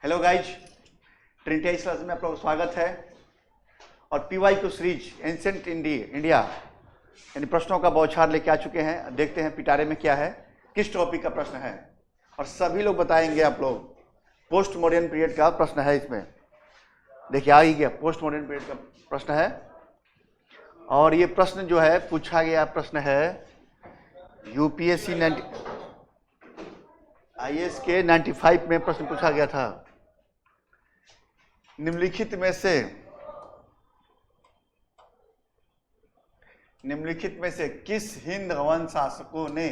Hello guys, Trinity high class में आप लोगों का स्वागत है। और PYQ सीरीज एंशिएंट इंडिया यानी प्रश्नों का बौछार लेके आ चुके हैं। देखते हैं पिटारे में क्या है, किस टॉपिक का प्रश्न है, और सभी लोग बताएंगे। आप लोग पोस्ट मॉडर्न पीरियड का प्रश्न है। इसमें देखिए आ ही गया, पोस्ट मॉडर्न पीरियड का प्रश्न है। और ये प्रश्न जो है पूछा गया प्रश्न है UPSC IAS के 95 में प्रश्न पूछा गया था। निम्नलिखित में से किस हिंद वंश शासकों ने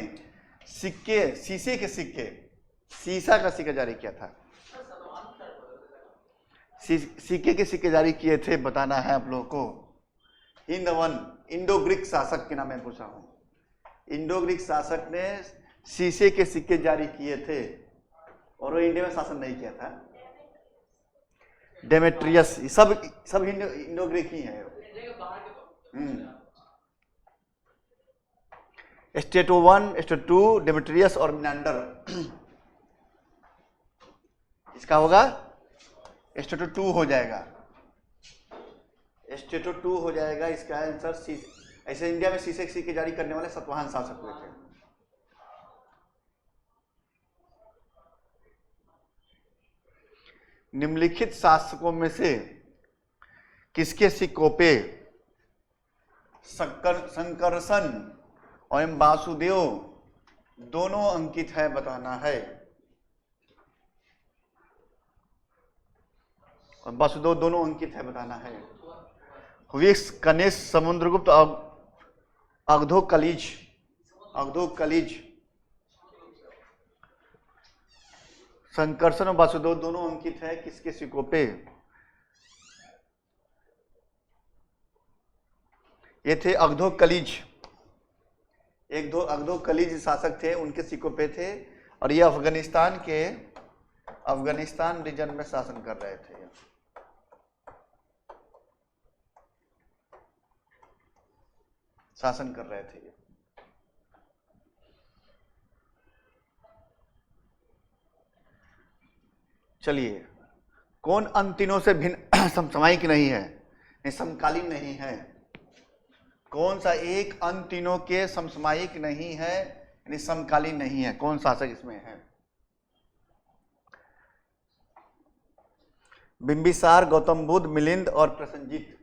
शीशा का सिक्का जारी किया था? सिक्के के सिक्के जारी किए थे, बताना है आप लोगों को। इंडो ग्रीक शासक के नाम में पूछा हूं। इंडो ग्रीक शासक ने शीशे के सिक्के जारी किए थे और वो इंडिया में शासन नहीं किया था। डेमेट्रियस, सब इंडो ग्रीक ही है। स्टेटो 1, स्टेटो 2, डेमेट्रियस और मिनांडर। इसका होगा स्टेटो 2 हो जाएगा। स्टेटो 2 हो जाएगा इसका आंसर। ऐसे इंडिया में शीशे के सिक्के जारी करने वाले सातवाहन शासक हुए थे। निम्नलिखित शासकों में से किसके सिक्कों पे संकर्षण और वासुदेव दोनों अंकित है, बताना है। और वासुदेव दोनों अंकित है, बताना है। विक्स, कनिष्क, समुद्रगुप्त, अग्धोकलिज संकर्षण और वासुदेव दोनों अंकित है किसके सिक्कों पे? ये थे अग्धोकलिज। अग्धोकलिज शासक थे, उनके सिक्कों पे थे। और ये अफगानिस्तान रीजन में शासन कर रहे थे। चलिए, कौन अन तीनों से भिन्न समसामयिक नहीं है, समकालीन नहीं है? कौन सा एक अन तीनों के समसामयिक नहीं है, यानी समकालीन नहीं है? कौन शासक इसमें है? बिंबिसार, गौतम बुद्ध, मिलिंद और प्रसेनजीत।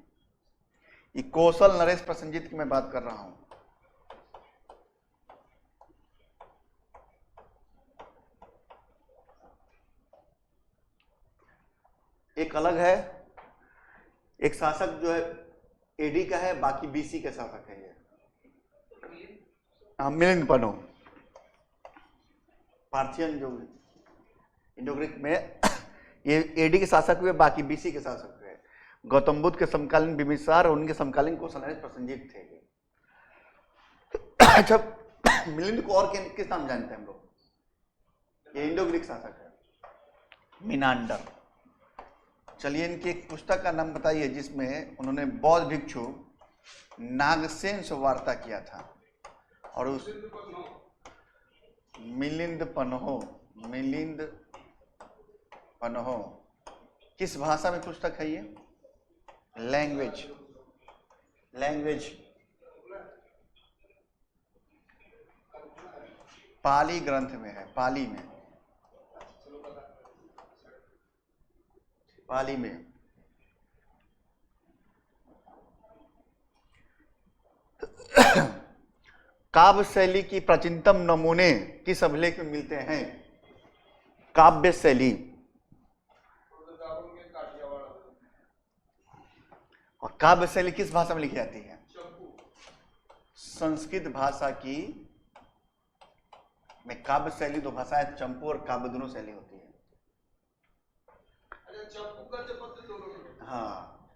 ये कौशल नरेश प्रसेनजीत की मैं बात कर रहा हूं। एक अलग है, एक शासक जो है AD का है, बाकी BC के शासक है। ये मिलिंद पनो, पार्थियन जो इंडो ग्रीक में ये AD के शासक हुए, बाकी BC के शासक हुए। गौतम बुद्ध के समकालीन बिंबिसार और उनके समकालीन कौशल नरेश प्रसेनजीत थे। अच्छा, मिलिंद को और किस नाम जानते हैं हम लोग? ये इंडो ग्रीक शासक है, मिनांडर। चलिए, इनकी एक पुस्तक का नाम बताइए जिसमें उन्होंने बौद्ध भिक्षु नागसेन से वार्ता किया था। और उस मिलिंद पन्हो किस भाषा में पुस्तक है ये? लैंग्वेज पाली ग्रंथ में है। पाली में काव्य शैली की प्राचीनतम नमूने किस अभिलेख में मिलते हैं? काव्य शैली। और काव्य शैली किस भाषा में लिखी जाती है? संस्कृत भाषा की में काव्य शैली दो भाषाएं, चंपू और काव्य दोनों शैली होती है। हाँ,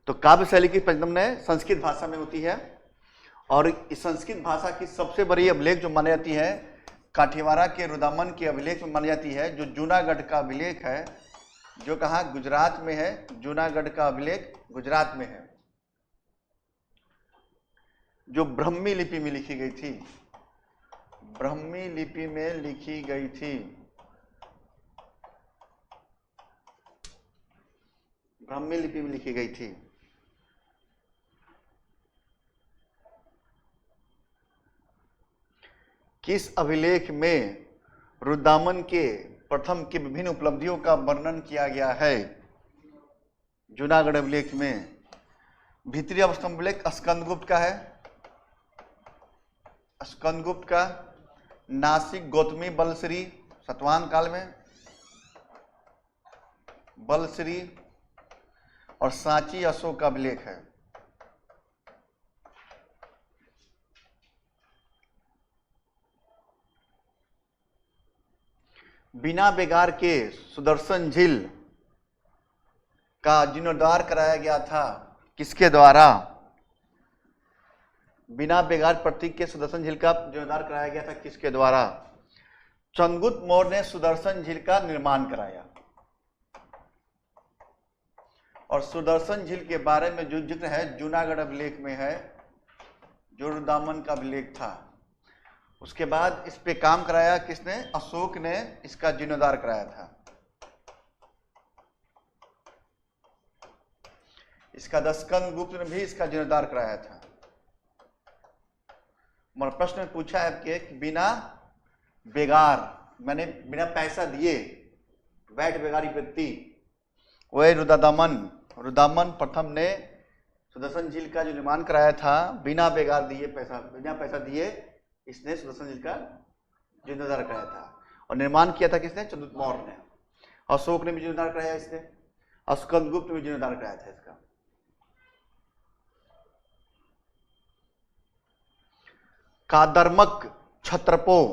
तो काव्य शैली की प्राचीनतम संस्कृत भाषा में होती है। और इस संस्कृत भाषा की सबसे बड़ी अभिलेख जो मानी जाती है, काठीवारा के रुदामन की अभिलेख में मानी जाती है, जो जूनागढ़ का अभिलेख है, जो कहाँ? गुजरात में है। जूनागढ़ का अभिलेख गुजरात में है, जो ब्रह्मी लिपि में लिखी गई थी। ब्राह्मी लिपि में लिखी गई थी। किस अभिलेख में रुद्रदामन के प्रथम की विभिन्न उपलब्धियों का वर्णन किया गया है? जूनागढ़ अभिलेख में। भीतरी अवस्थम अभिलेख स्कंदगुप्त का है, स्कंदगुप्त का। नासिक गौतमी बलश्री सतवाहन काल में, बलश्री। और सांची अशोक का अभिलेख है। बिना बेगार के सुदर्शन झील का जीर्णोद्धार कराया गया था, किसके द्वारा? बिना बेगार प्रतीक के सुदर्शन झील का जीर्णोद्धार कराया गया था, किसके द्वारा? चंद्रगुप्त मौर्य ने सुदर्शन झील का निर्माण कराया। और सुदर्शन झील के बारे में जो जिक्र है जूनागढ़ अभिलेख में है, जो रुद्रदामन का अभिलेख था। उसके बाद इस पे काम कराया किसने? अशोक ने इसका जीर्णोद्धार कराया था। इसका स्कंदगुप्त ने भी इसका जीर्णोद्धार कराया था। और प्रश्न में पूछा है कि बिना बेगार, मैंने बिना पैसा दिए, वैट बेगारी व्यक्ति, वही रुद्रदामन प्रथम ने सुदर्शन झील का जो निर्माण कराया था, बिना बेगार दिए, बिना पैसा दिए इसने सुदर्शन झील का जीर्णोद्धार कराया था। और निर्माण किया था किसने? चंद्रगुप्त मौर्य ने। अशोक ने भी जीर्णोद्धार कराया इसने, स्कंदगुप्त ने भी जीर्णोद्धार कराया था इसका। कादर्मक क्षत्रपों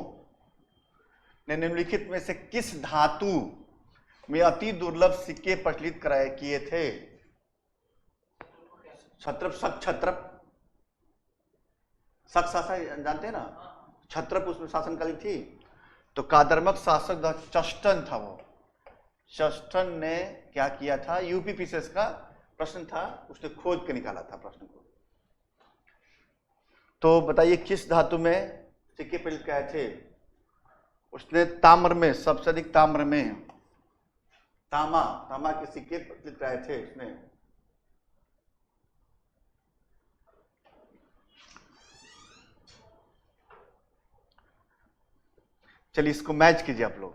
ने निम्नलिखित में से किस धातु में अति दुर्लभ सिक्के प्रचलित कराए किए थे? क्षत्रप, छत्रप, शक शासन जानते हैं ना, क्षत्रप उसमें शासनकाली थी। तो कादर्मक शासक चष्टन था। वो चष्टन ने क्या किया था? यूपीपीसीएस का प्रश्न था, उसने खोज के निकाला था प्रश्न को। तो बताइए किस धातु में सिक्के प्रचलित कराए थे? उसने ताम्र में, सबसे अधिक ताम्र में, तामा के सिक्के प्रचलित कराए थे उसने। चलिए इसको मैच कीजिए आप लोग।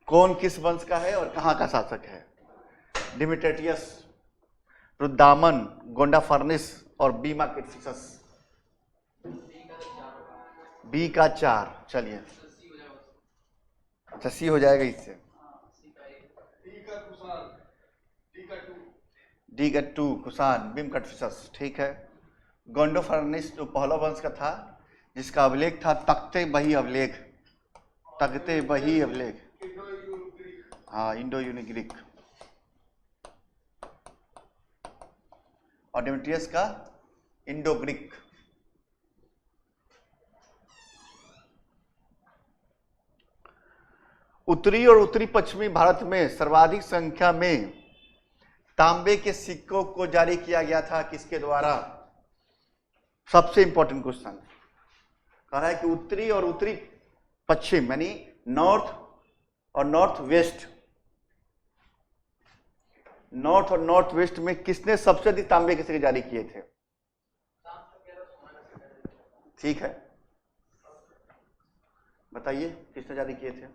कौन किस वंश का है और कहां का शासक है? डिमिट्रियस, रुद्रदामन, गोंडाफर्निस और बीमा केटफिसस। बी का 4। चलिए अच्छा, सी हो जाएगा इससे। डी का 2 कुषाण, बीम कटफिसस। ठीक है। गोंडोफर्निस जो पहला वंश का था, जिसका अभिलेख था तख्ते बही अभिलेख, तख्ते बही अभिलेख। हाँ, इंडो यूनिग्रीक। और डिमिट्रियस का इंडो ग्रीक। उत्तरी और उत्तरी पश्चिमी भारत में सर्वाधिक संख्या में तांबे के सिक्कों को जारी किया गया था, किसके द्वारा? सबसे इंपॉर्टेंट क्वेश्चन कह रहा है कि उत्तरी और उत्तरी पश्चिम, यानी नॉर्थ और नॉर्थ वेस्ट, नॉर्थ और नॉर्थ वेस्ट में किसने सबसे अधिक तांबे के सिक्के जारी किए थे? ठीक है, बताइए किसने जारी किए थे?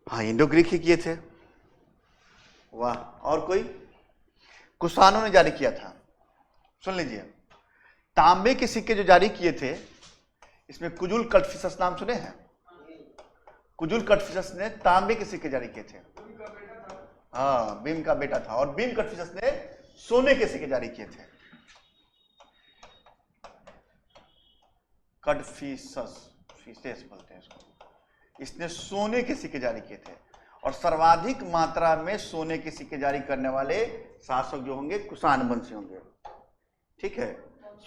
हाँ, इंडो ग्रीक ही किए थे। वाह। और कोई? कुषाणों ने जारी किया था। सुन लीजिए, तांबे के सिक्के जो जारी किए थे, इसमें कुजुल कटफिसस नाम सुने हैं? कुजुल कटफिसस ने तांबे के सिक्के जारी किए थे। हाँ, भीम का बेटा था। और भीम कटफिसस ने सोने के सिक्के जारी किए थे। कटफिसस, फिसेस बोलते हैं इसको। इसने सोने के सिक्के जारी किए थे। और सर्वाधिक मात्रा में सोने के सिक्के जारी करने वाले शासक जो होंगे कुषाण वंशी होंगे। ठीक है।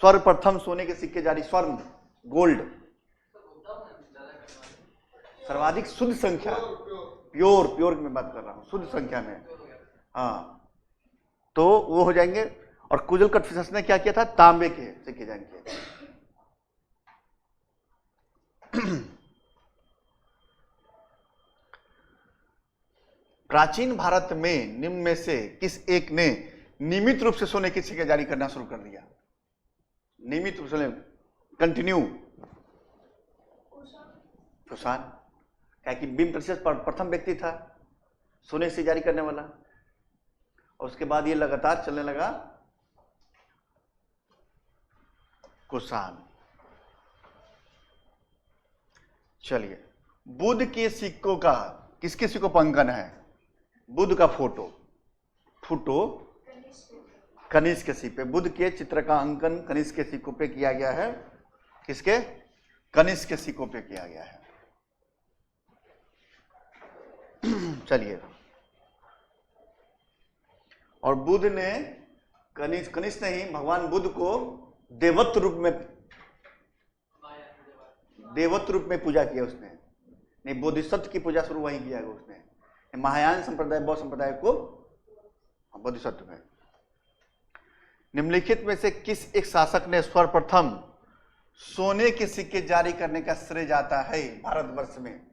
सर्वप्रथम सोने के सिक्के जारी, स्वर्ण, गोल्ड, सर्वाधिक शुद्ध संख्या, प्योर की मैं बात कर रहा हूं, शुद्ध संख्या में। हाँ, तो वो हो जाएंगे। और कुजुल कटफिसस ने क्या किया था? तांबे के सिक्के जारी किए थे। प्राचीन भारत में निम्न में से किस एक ने नियमित रूप से सोने के सिक्के जारी करना शुरू कर दिया? नियमित रूप से, कंटिन्यू। कुषाण, क्या कि बीम प्रतिशत प्रथम व्यक्ति था सोने से जारी करने वाला, और उसके बाद ये लगातार चलने लगा कुषाण। चलिए, बुद्ध के सिक्कों का, किसके सिक्कों पर अंकन है? बुद्ध का फोटो कनिष्क के सिक्के पे, बुद्ध के चित्र का अंकन कनिष्क के सिक्कों पे किया गया है। किसके? कनिष्क के सिक्कों पे किया गया है। चलिए, और बुद्ध ने कनिष्क नहीं, भगवान बुद्ध को देवत्व रूप में पूजा किया उसने। नहीं, बोधिसत्व की पूजा शुरू वहीं किया है उसने। महायान संप्रदाय, बौद्ध संप्रदाय को बोधिसत्व में। निम्नलिखित में से किस एक शासक ने सर्वप्रथम सोने के सिक्के जारी करने का श्रेय जाता है भारतवर्ष में?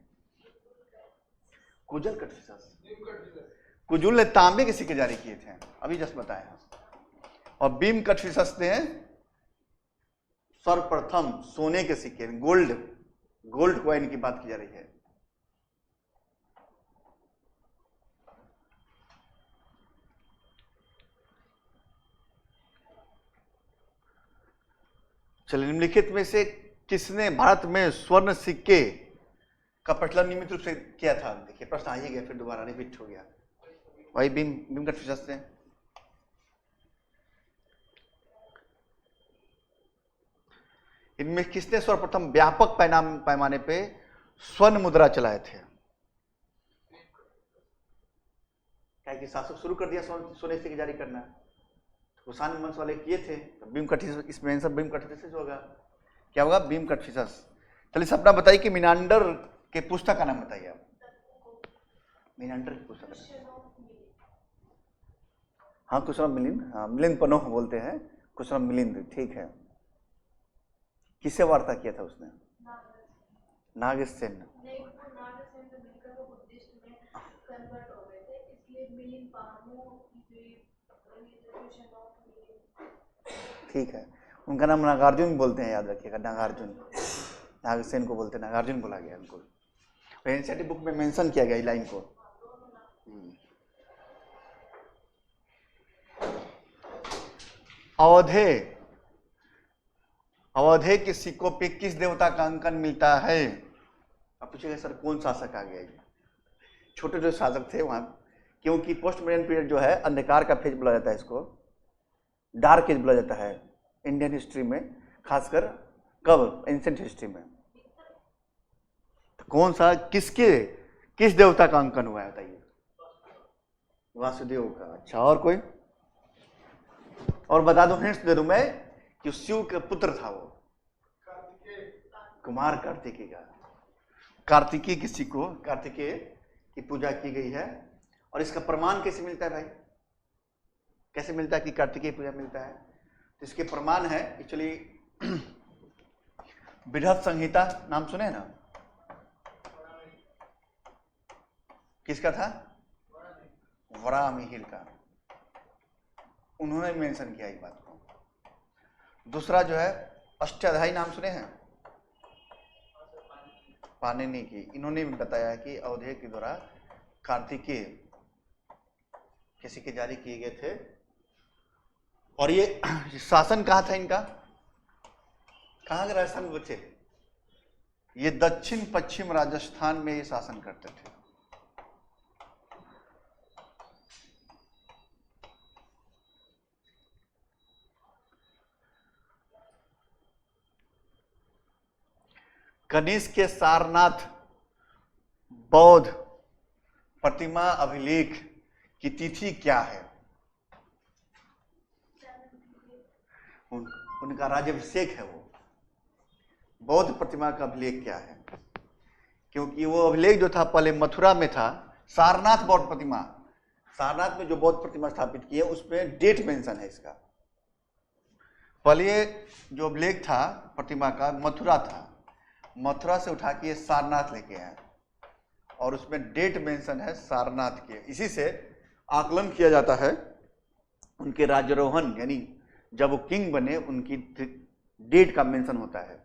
कुजल कटफिसस। कुजुल ने तांबे के सिक्के जारी किए थे, अभी जस्ट बताया। और बीम कटफिसस ने सर्वप्रथम सोने के सिक्के, गोल्ड कॉइन की बात की जा रही है। चलिए, निम्नलिखित में से किसने भारत में स्वर्ण सिक्के का प्रचलन नियमित रूप से किया था? देखिए, प्रश्न आ ही गया, फिर दोबारा रिपीट हो गया। वही बीम कटफिसस ने। इनमें किसने सर्वप्रथम व्यापक पैमाने पे स्वर्ण मुद्रा चलाए थे? क्या कि शासक शुरू कर दिया सोने से जारी करना, कुषाण वंश वाले किए थे, तो बीम कटफिसस, इसमें सब बीम कटफिसस होगा। क्या होगा? बीम कटफिसस। चलिए, सपना बताइए कि मीनांडर के पुस्तक का नाम बताइए आप। मीनांडर की पुस्तक, हाँ, कुशलम मिलिंद, हाँ, मिलिंद पनोह बोलते हैं, कुशलम मिलिंद, ठीक है। किससे वार्ता किया था उसने? नागसेन। ठीक है, उनका नाम नागार्जुन बोलते हैं, याद रखिएगा, नागार्जुन। नागसेन को बोलते हैं, नागार्जुन बोला गया उनको। एनसीईआरटी बुक में मेंशन किया गया इस लाइन को। अवधे के सिक्कों पे किस देवता का अंकन मिलता है? अब पूछेगा सर कौन शासक आ गया? छोटे जो शासक थे वहां, क्योंकि पोस्ट मॉडर्न पीरियड जो है अंधकार का फेज बोला जाता है, इसको डार्क एज बोला जाता है इंडियन हिस्ट्री में, खासकर कब? एंशिएंट हिस्ट्री में। तो कौन सा, किस देवता का अंकन हुआ है बताइए? वासुदेव का। अच्छा, और कोई? और बता दूं, हिंट्स दे दूं मैं कि शिव का पुत्र था वो, कुमार कार्तिकेय का। कार्तिकेय किसी को, कार्तिकेय की पूजा की गई है। और इसका प्रमाण कैसे मिलता है भाई? कैसे मिलता है कि कार्तिकेय पूजा मिलता है? तो इसके प्रमाण है, एक्चुअली बृहद संहिता नाम सुने ना? किसका था? वराहमिहिर का। उन्होंने मेंशन किया इस बात को। दूसरा जो है अष्टाध्यायी, नाम सुने हैं? पाणिनि की। इन्होंने भी बताया कि अवधेय के द्वारा कार्तिकेय किसी के जारी किए गए थे। और ये शासन कहाँ था इनका? कहाँ के राजस्थान में बचे? ये दक्षिण पश्चिम राजस्थान में ये शासन करते थे। कनिष्क के सारनाथ बौद्ध प्रतिमा अभिलेख की तिथि क्या है? उनका राज्याभिषेक है वो। बौद्ध प्रतिमा का अभिलेख क्या है? क्योंकि वो अभिलेख जो था पहले मथुरा में था, सारनाथ बौद्ध प्रतिमा, सारनाथ में जो बौद्ध प्रतिमा स्थापित की है उसमें डेट मेंशन है इसका। पहले जो अभिलेख था प्रतिमा का मथुरा था, मथुरा से उठा के सारनाथ लेके आए, और उसमें डेट मेंशन है सारनाथ की। इसी से आकलन किया जाता है उनके राज्यारोहण, यानी जब वो किंग बने उनकी डेट का मेंशन होता है,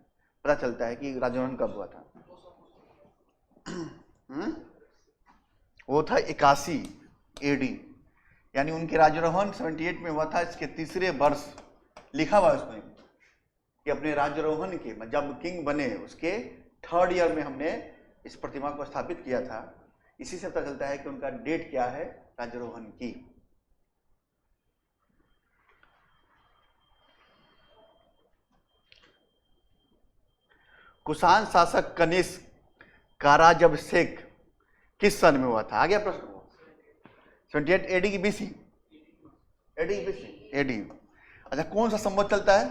पता चलता है कि राज्यारोहण कब हुआ था। वो था 81 AD, यानी उनके राज्यारोहण 78 में हुआ था। इसके तीसरे वर्ष लिखा हुआ उसमें कि अपने राज्यारोहण के जब किंग बने उसके 3rd ईयर में हमने इस प्रतिमा को स्थापित किया था। इसी से पता चलता है कि उनका डेट क्या है राज्यारोहण की। कुषाण शासक कनिष्क का राज्याभिषेक किस सन में हुआ था? आ गया प्रश्न। 78 AD की BC? AD। अच्छा, कौन सा संवत चलता है?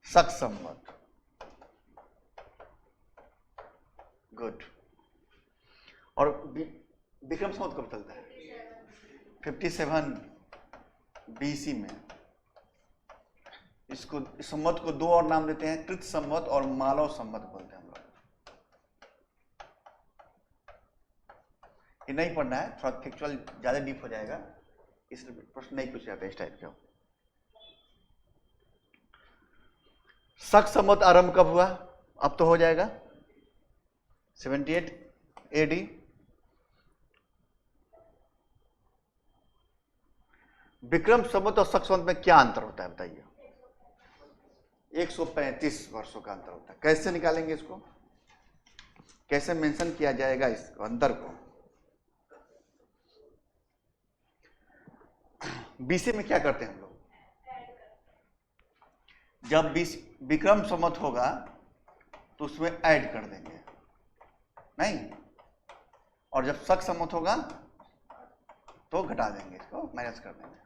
शक संवत। गुड। और विक्रम संवत कब चलता है? 57 BC में। इसको इस संवत को दो और नाम देते हैं, कृत संवत और मालव संवत बोलते हैं हम लोग। ये नहीं पढ़ना है, थोड़ा फैक्चुअल ज्यादा डीप हो जाएगा, इसलिए प्रश्न नहीं पूछे जाते इस टाइप के। शक संवत आरंभ कब हुआ? अब तो हो जाएगा 78 AD। विक्रम संवत और शक संवत में क्या अंतर होता है बताइए? 135 वर्षों का अंतर होता है। कैसे निकालेंगे इसको? कैसे मेंशन किया जाएगा इस अंतर को? BC में क्या करते हैं हम लोग? जब विक्रम संवत होगा तो उसमें ऐड कर देंगे, नहीं? और जब शक संवत होगा तो घटा देंगे, इसको माइनस कर देंगे,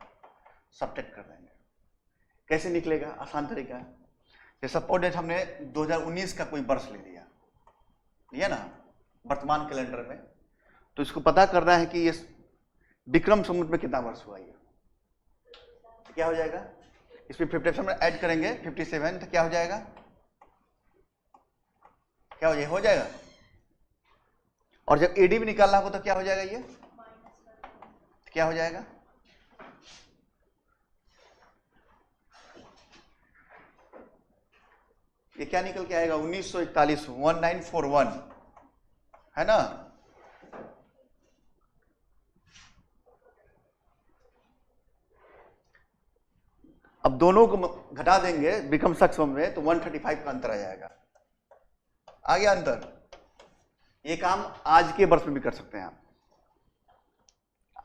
सब्ट्रैक्ट कर देंगे। कैसे निकलेगा? आसान तरीका है। जैसे सपोज डेट हमने 2019 का कोई वर्ष ले लिया ना वर्तमान कैलेंडर में, तो इसको पता करना है कि ये विक्रम संवत में कितना वर्ष हुआ। ये क्या हो जाएगा? इसमें 57 में ऐड करेंगे 57, तो क्या हो जाएगा? क्या हो जाएगा? और जब AD भी निकालना होगा तो क्या हो जाएगा? ये क्या हो जाएगा? ये क्या निकल के आएगा? 1941, 1941 है ना। अब दोनों को घटा देंगे विक्रम शक संवत में तो 135 का अंतर आ जाएगा। आ गया अंतर। ये काम आज के वर्ष में भी कर सकते हैं आप।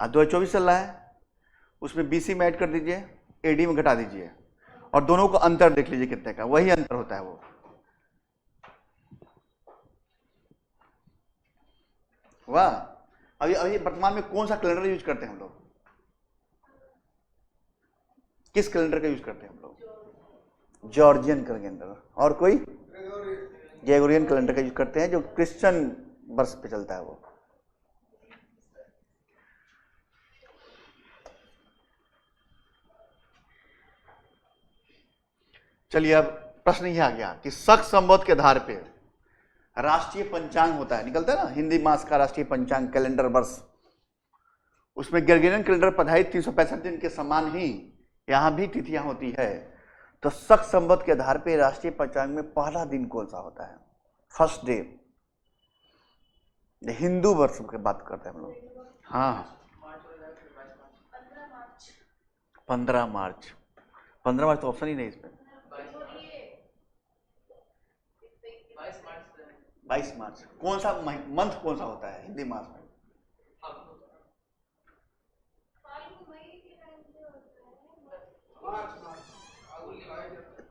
आज 2024 चल रहा है, उसमें BC में ऐड कर दीजिए, AD में घटा दीजिए और दोनों को अंतर देख लीजिए कितने का, वही अंतर होता है वो। वाह। अभी वर्तमान में कौन सा कैलेंडर यूज करते हैं हम लोग? किस कैलेंडर का यूज करते हैं हम लोग? Georgian calendar. और कोई? ग्रेगोरियन कैलेंडर का यूज करते हैं, जो क्रिश्चियन वर्ष पे चलता है वो। चलिए, अब प्रश्न यह आ गया कि शक संवत के आधार पे राष्ट्रीय पंचांग होता है, निकलता है ना हिंदी मास का राष्ट्रीय पंचांग कैलेंडर वर्ष। उसमें ग्रेगोरियन कैलेंडर पढ़ाई 365 दिन के समान ही यहां भी तिथियां होती है। तो शक संवत के आधार पे राष्ट्रीय पंचांग में पहला दिन कौन सा होता है? First day. हिंदू वर्ष की बात करते हैं हम लोग। हाँ, 15 मार्च। 15 मार्च तो ऑप्शन ही नहीं इसमें। 22 मार्च। कौन सा मंथ कौन सा होता है हिंदी मास में?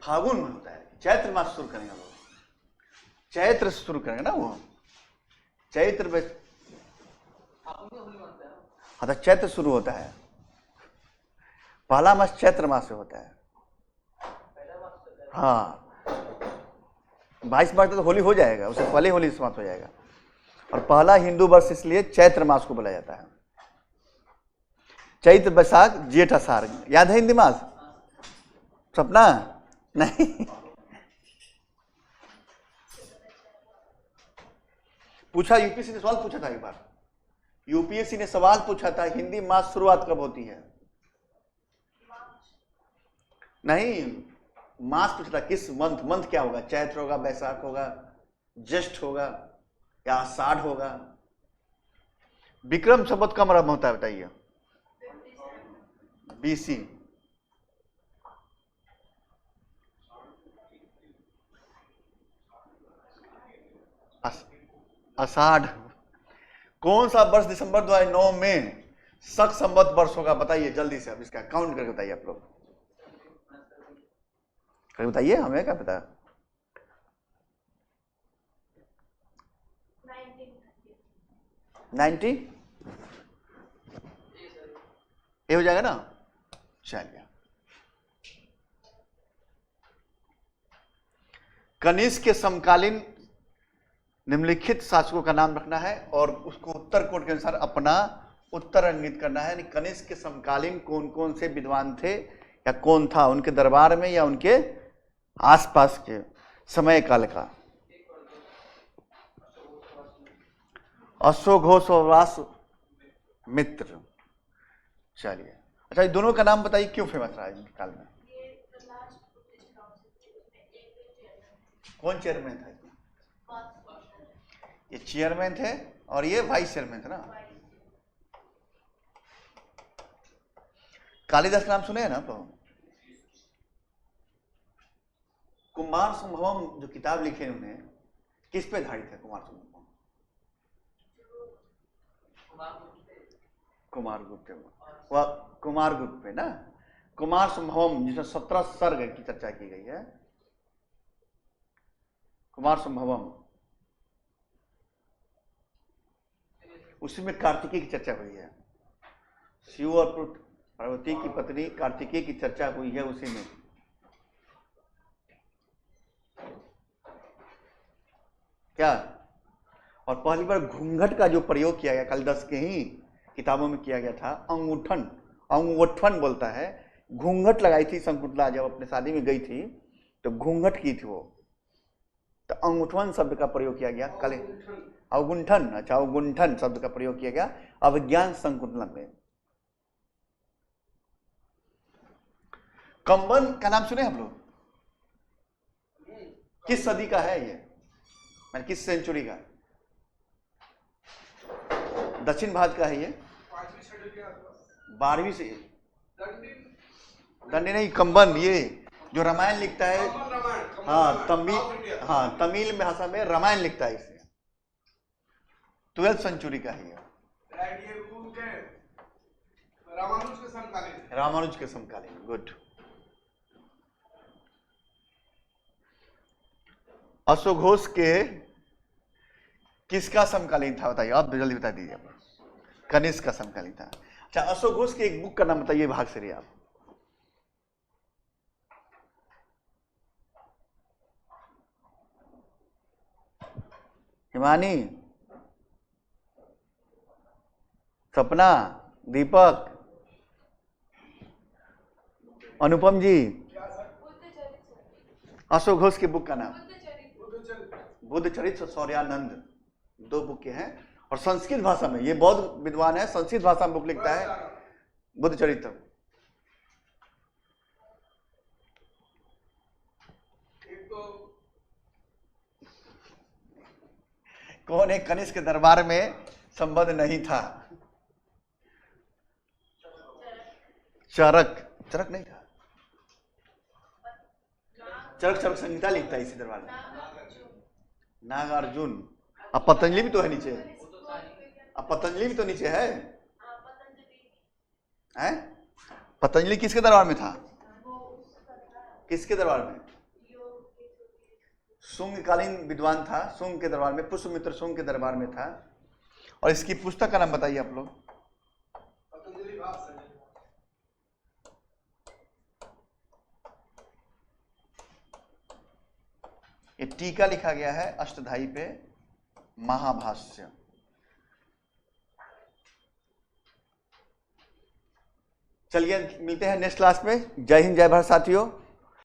फागुन में होता है। चैत्र मास शुरू करेंगे लोग, चैत्र से शुरू करेंगे ना वो, चैत्र में। हाँ, तो चैत्र शुरू होता है, पहला मास चैत्र मास से होता है। हाँ, 22 मार्च तक तो होली हो जाएगा, उससे पहले होली समाप्त हो जाएगा। और पहला हिंदू वर्ष इसलिए चैत्र मास को बोला जाता है। चैत्र, बैसाख, जेठ, आषाढ़। याद है हिंदी मास? सपना नहीं। पूछा, यूपीएससी ने सवाल पूछा था एक बार, यूपीएससी ने सवाल पूछा था हिंदी मास शुरुआत कब होती है? नहीं, मास पूछा था किस मंथ, मंथ क्या होगा, चैत्र होगा, बैसाख होगा, ज्येष्ठ होगा या आषाढ़ होगा? विक्रम संवत का आरंभ होता है बताइए? बीसी। आषाढ़। कौन सा वर्ष दिसंबर 2009 में शक संवत वर्ष होगा? बताइए जल्दी से, अब इसका काउंट करके बताइए आप लोग, करके बताइए, हमें क्या पता। 90 ये हो जाएगा ना? चलिए, कनिष्क के समकालीन निम्नलिखित शासकों का नाम रखना है और उसको उत्तर कोड के अनुसार अपना उत्तर अंकित करना है। कनिष्क के समकालीन कौन कौन से विद्वान थे या कौन था उनके दरबार में या उनके आसपास के समय काल का? अश्वघोष और व्यासमित्र। चलिए, अच्छा ये दोनों का नाम बताइए क्यों फेमस रहा इनके काल में? कौन चेयरमैन था? ये चेयरमैन थे और ये वाइस चेयरमैन थे ना। कालिदास का नाम सुने हैं ना तो? कुमार संभवम जो किताब लिखे उन्हें किस पे आधारित है? कुमार संभवम कुमार गुप्त पे ना। कुमार संभवम जिसमें 17 सर्ग की चर्चा की गई है, कुमार संभवम, उसी में कार्तिकेय की चर्चा हुई है। शिव और पार्वती की पत्नी कार्तिकेय की चर्चा हुई है उसी में। क्या? और पहली बार घूंघट का जो प्रयोग किया गया कालिदास के ही किताबों में किया गया था, अंगूठन, अंगूठन बोलता है। घूंघट लगाई थी शकुंतला जब अपने शादी में गई थी तो घूंघट की थी वो, तो अंगूठन शब्द का प्रयोग किया गया। कल अवगुंठन, अच्छा अवगुंठन शब्द का प्रयोग किया गया अभिज्ञान शकुंतला में। कंबन का नाम सुने हम लोग? किस सदी का है ये, मैंने किस सेंचुरी का? दक्षिण भारत का है ये, 12वीं से। दंडी नहीं, कंबन, ये जो रामायण लिखता है। हाँ, तमिल भाषा में रामायण लिखता है, इसे 12th सेंचुरी का है ये। रामानुज के समकालीन। गुड। अश्वघोष के किसका समकालीन था बताइए? आप जल्दी बता दीजिए। कनिष्क का समकालीन था। अच्छा, अश्वघोष के एक बुक का नाम बताइए, भाग से आप। हिमानी, सपना, दीपक, अनुपम जी, अश्वघोष की बुक का नाम? बुद्ध चरित्र, सौर्यानंद, दो बुक के हैं। और संस्कृत भाषा में, ये बौद्ध विद्वान है, संस्कृत भाषा में बुक लिखता है, बुद्ध चरित्र। कौन एक कनिष्क के दरबार में संबंध नहीं था? चरक, चरक नहीं था। चरक चरक संहिता लिखता है इसी दरबार में। नागार्जुन। अब पतंजलि भी तो है नीचे, अब पतंजलि भी तो नीचे है, हैं? पतंजलि किसके दरबार में था? किसके दरबार में? शुंगकालीन विद्वान था, शुंग के दरबार में, पुष्पमित्र शुंग के दरबार में था। और इसकी पुस्तक का नाम बताइए आप लोग। ये टीका लिखा गया है अष्टधाई पे, महाभाष्य। चलिए मिलते हैं नेक्स्ट क्लास में। जय हिंद, जय भारत साथियों।